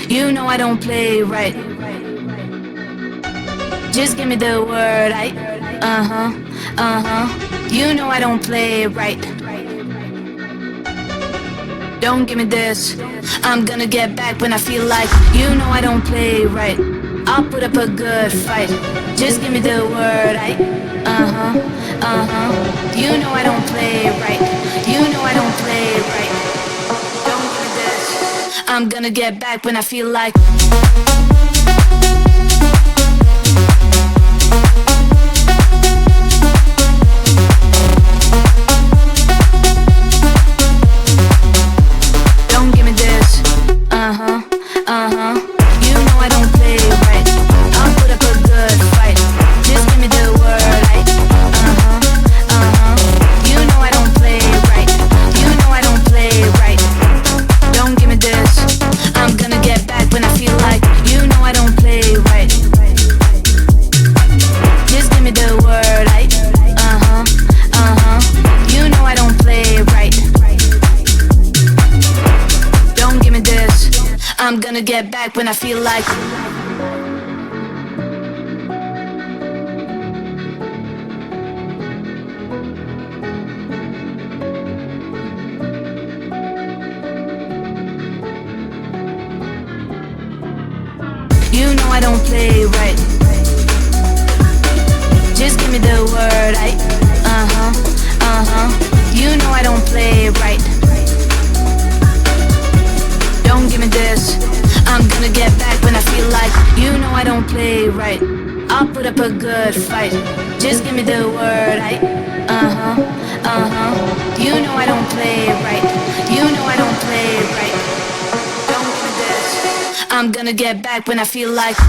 You know I don't play right. Just give me the word, You know I don't play right. Don't give me this. I'm gonna get back when I feel like. You know I don't play right. I'll put up a good fight. Just give me the word, You know I don't play right. You know I don't play right. Don't give me this. I'm gonna get back when I feel like. I'm gonna get back when I feel like. You know I don't play right. Just give me the word, You know I don't play right. Don't give me this. I'm gonna get back when I feel like. You know I don't play right. I'll put up a good fight. Just give me the word, You know I don't play right. You know I don't play right. Don't give me this. I'm gonna get back when I feel like.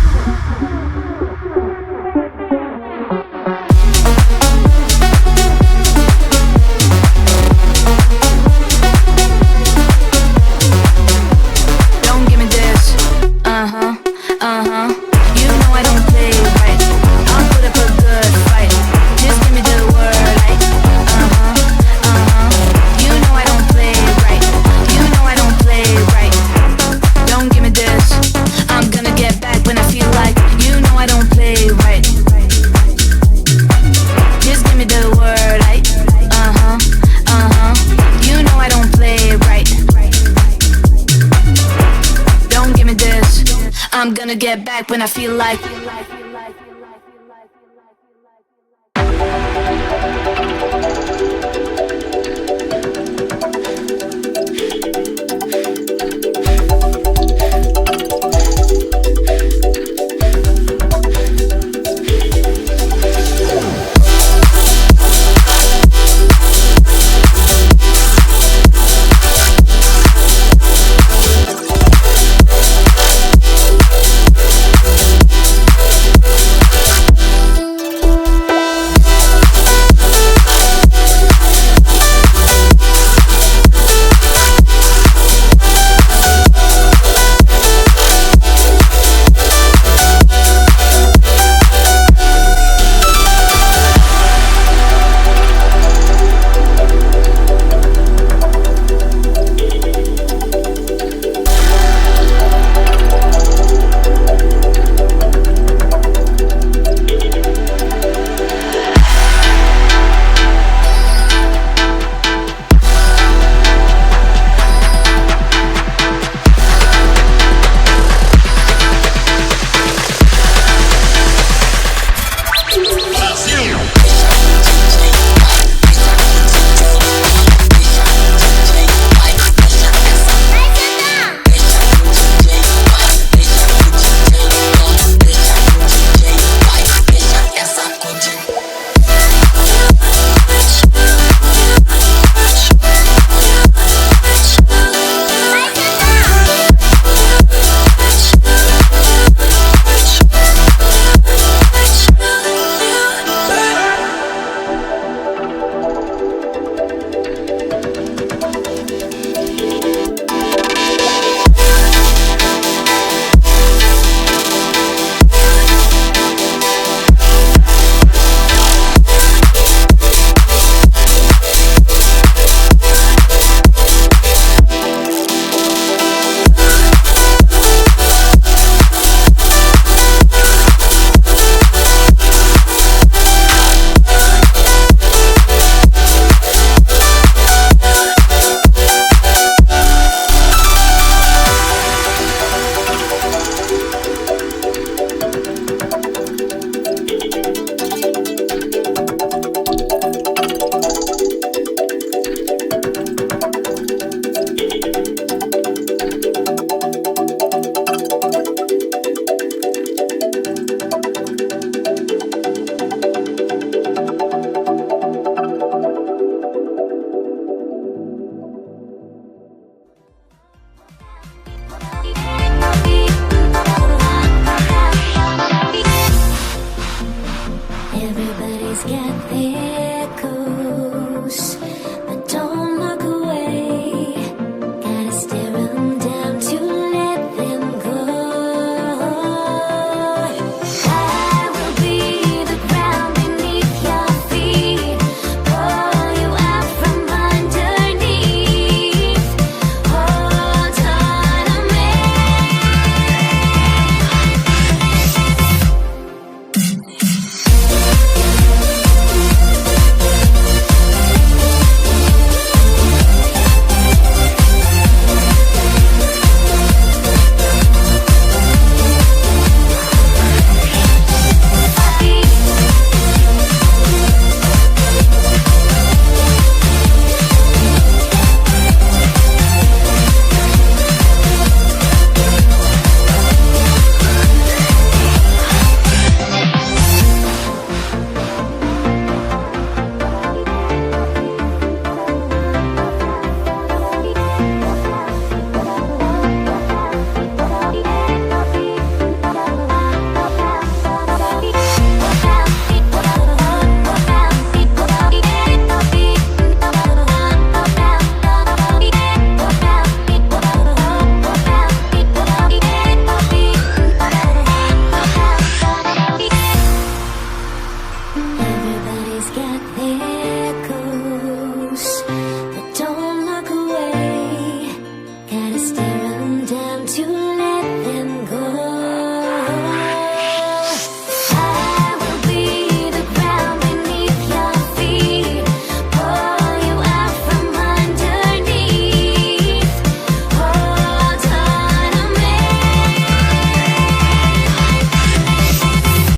You know I don't play right. I'll put up a good fight. Just give me the word, You know I don't play right. You know I don't play right. Don't give me this. I'm gonna get back when I feel like. You know I don't play right. Just give me the word, You know I don't play right. Don't give me this. I'm gonna get back when I feel like.